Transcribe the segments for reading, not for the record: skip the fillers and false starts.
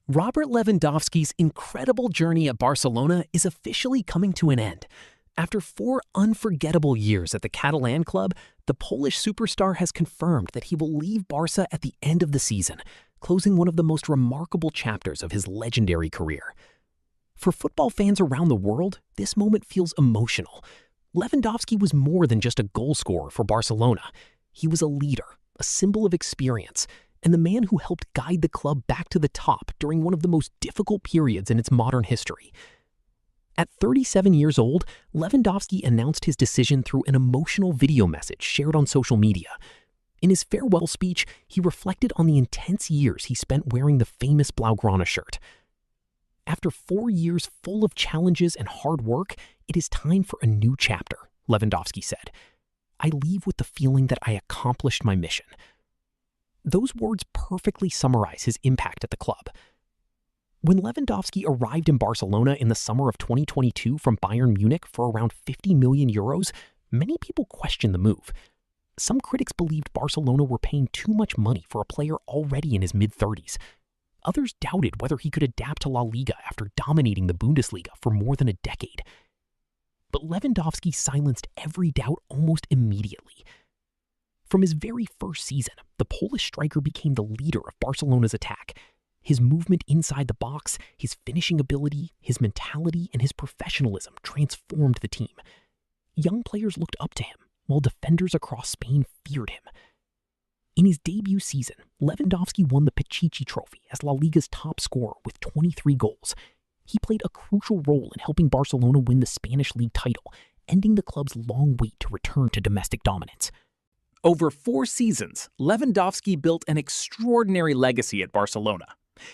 Robert Lewandowski's incredible journey at Barcelona is officially coming to an end. After 4 unforgettable years at the Catalan club, the Polish superstar has confirmed that he will leave Barca at the end of the season, closing one of the most remarkable chapters of his legendary career. For football fans around the world, this moment feels emotional. Lewandowski was more than just a goal scorer for Barcelona. He was a leader, a symbol of experience, and the man who helped guide the club back to the top during one of the most difficult periods in its modern history. At 37 years old, Lewandowski announced his decision through an emotional video message shared on social media. In his farewell speech, he reflected on the intense years he spent wearing the famous Blaugrana shirt. After 4 years full of challenges and hard work, it is time for a new chapter, Lewandowski said. I leave with the feeling that I accomplished my mission. Those words perfectly summarize his impact at the club. When Lewandowski arrived in Barcelona in the summer of 2022 from Bayern Munich for around 50 million euros, many people questioned the move. Some critics believed Barcelona were paying too much money for a player already in his mid-30s. Others doubted whether he could adapt to La Liga after dominating the Bundesliga for more than a decade. But Lewandowski silenced every doubt almost immediately. From his very first season, the Polish striker became the leader of Barcelona's attack. His movement inside the box, his finishing ability, his mentality, and his professionalism transformed the team. Young players looked up to him, while defenders across Spain feared him. In his debut season, Lewandowski won the Pichichi Trophy as La Liga's top scorer with 23 goals. He played a crucial role in helping Barcelona win the Spanish League title, ending the club's long wait to return to domestic dominance. Over 4 seasons, Lewandowski built an extraordinary legacy at Barcelona.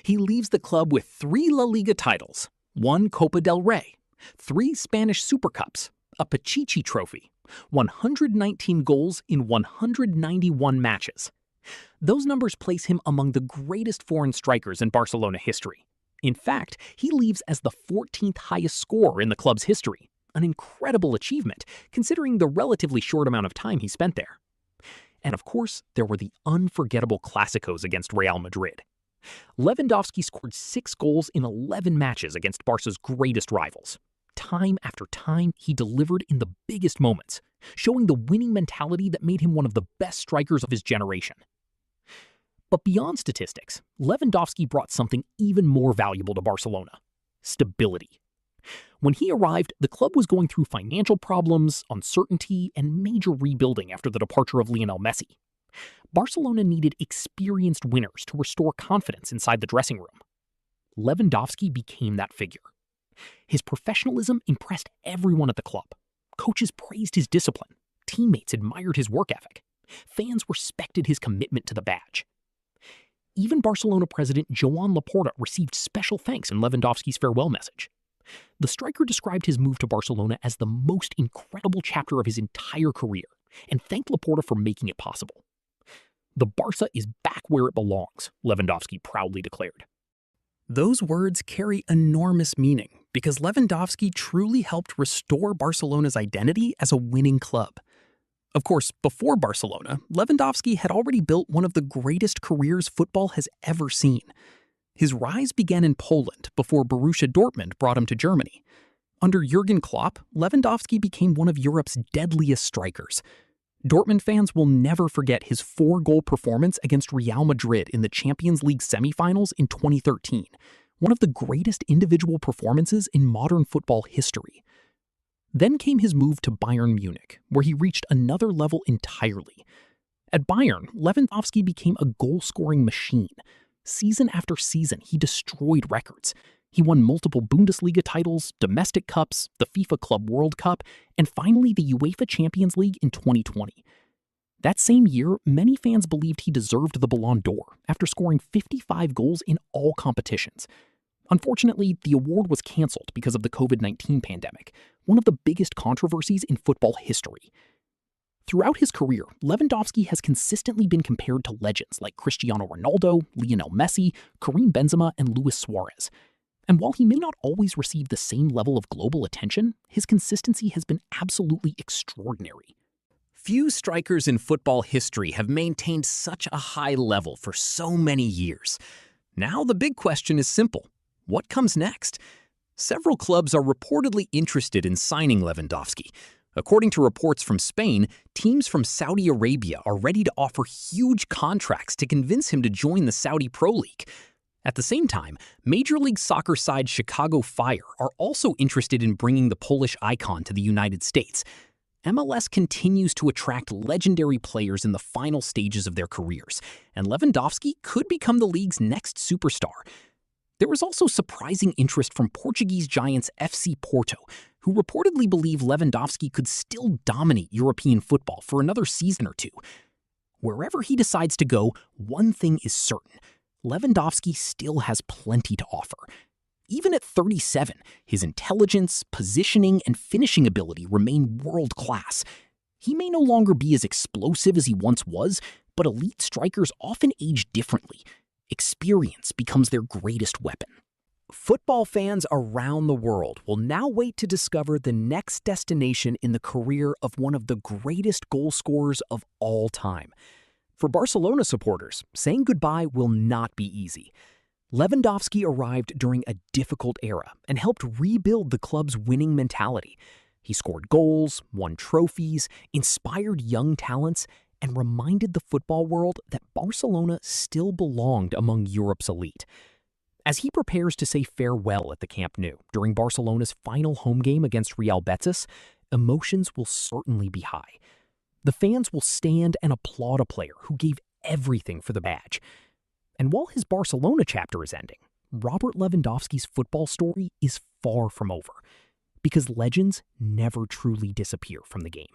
He leaves the club with 3 La Liga titles, 1 Copa del Rey, 3 Spanish Super Cups, a Pichichi Trophy, 119 goals in 191 matches. Those numbers place him among the greatest foreign strikers in Barcelona history. In fact, he leaves as the 14th highest scorer in the club's history, an incredible achievement considering the relatively short amount of time he spent there. And of course, there were the unforgettable Clásicos against Real Madrid. Lewandowski scored 6 goals in 11 matches against Barca's greatest rivals. Time after time, he delivered in the biggest moments, showing the winning mentality that made him one of the best strikers of his generation. But beyond statistics, Lewandowski brought something even more valuable to Barcelona: stability. When he arrived, the club was going through financial problems, uncertainty, and major rebuilding after the departure of Lionel Messi. Barcelona needed experienced winners to restore confidence inside the dressing room. Lewandowski became that figure. His professionalism impressed everyone at the club. Coaches praised his discipline. Teammates admired his work ethic. Fans respected his commitment to the badge. Even Barcelona president Joan Laporta received special thanks in Lewandowski's farewell message. The striker described his move to Barcelona as the most incredible chapter of his entire career and thanked Laporta for making it possible. The Barca is back where it belongs, Lewandowski proudly declared. Those words carry enormous meaning because Lewandowski truly helped restore Barcelona's identity as a winning club. Of course, before Barcelona, Lewandowski had already built one of the greatest careers football has ever seen. His rise began in Poland before Borussia Dortmund brought him to Germany. Under Jurgen Klopp, Lewandowski became one of Europe's deadliest strikers. Dortmund fans will never forget his 4-goal performance against Real Madrid in the Champions League semifinals in 2013, one of the greatest individual performances in modern football history. Then came his move to Bayern Munich, where he reached another level entirely. At Bayern, Lewandowski became a goal-scoring machine. Season after season, he destroyed records. He won multiple Bundesliga titles, domestic cups, the FIFA Club World Cup, and finally the UEFA Champions League in 2020. That same year, many fans believed he deserved the Ballon d'Or after scoring 55 goals in all competitions. Unfortunately, the award was cancelled because of the COVID-19 pandemic, one of the biggest controversies in football history. Throughout his career, Lewandowski has consistently been compared to legends like Cristiano Ronaldo, Lionel Messi, Karim Benzema, and Luis Suarez. And while he may not always receive the same level of global attention, his consistency has been absolutely extraordinary. Few strikers in football history have maintained such a high level for so many years. Now the big question is simple. What comes next? Several clubs are reportedly interested in signing Lewandowski. According to reports from Spain, teams from Saudi Arabia are ready to offer huge contracts to convince him to join the Saudi Pro League. At the same time, Major League Soccer side Chicago Fire are also interested in bringing the Polish icon to the United States. MLS continues to attract legendary players in the final stages of their careers, and Lewandowski could become the league's next superstar. There was also surprising interest from Portuguese giants FC Porto, who reportedly believe Lewandowski could still dominate European football for another season or two. Wherever he decides to go, one thing is certain: Lewandowski still has plenty to offer. Even at 37, his intelligence, positioning, and finishing ability remain world-class. He may no longer be as explosive as he once was, but elite strikers often age differently. Experience becomes their greatest weapon. Football fans around the world will now wait to discover the next destination in the career of one of the greatest goal scorers of all time. For Barcelona supporters, saying goodbye will not be easy. Lewandowski arrived during a difficult era and helped rebuild the club's winning mentality. He scored goals, won trophies, inspired young talents, and reminded the football world that Barcelona still belonged among Europe's elite. As he prepares to say farewell at the Camp Nou during Barcelona's final home game against Real Betis, emotions will certainly be high. The fans will stand and applaud a player who gave everything for the badge. And while his Barcelona chapter is ending, Robert Lewandowski's football story is far from over, because legends never truly disappear from the game.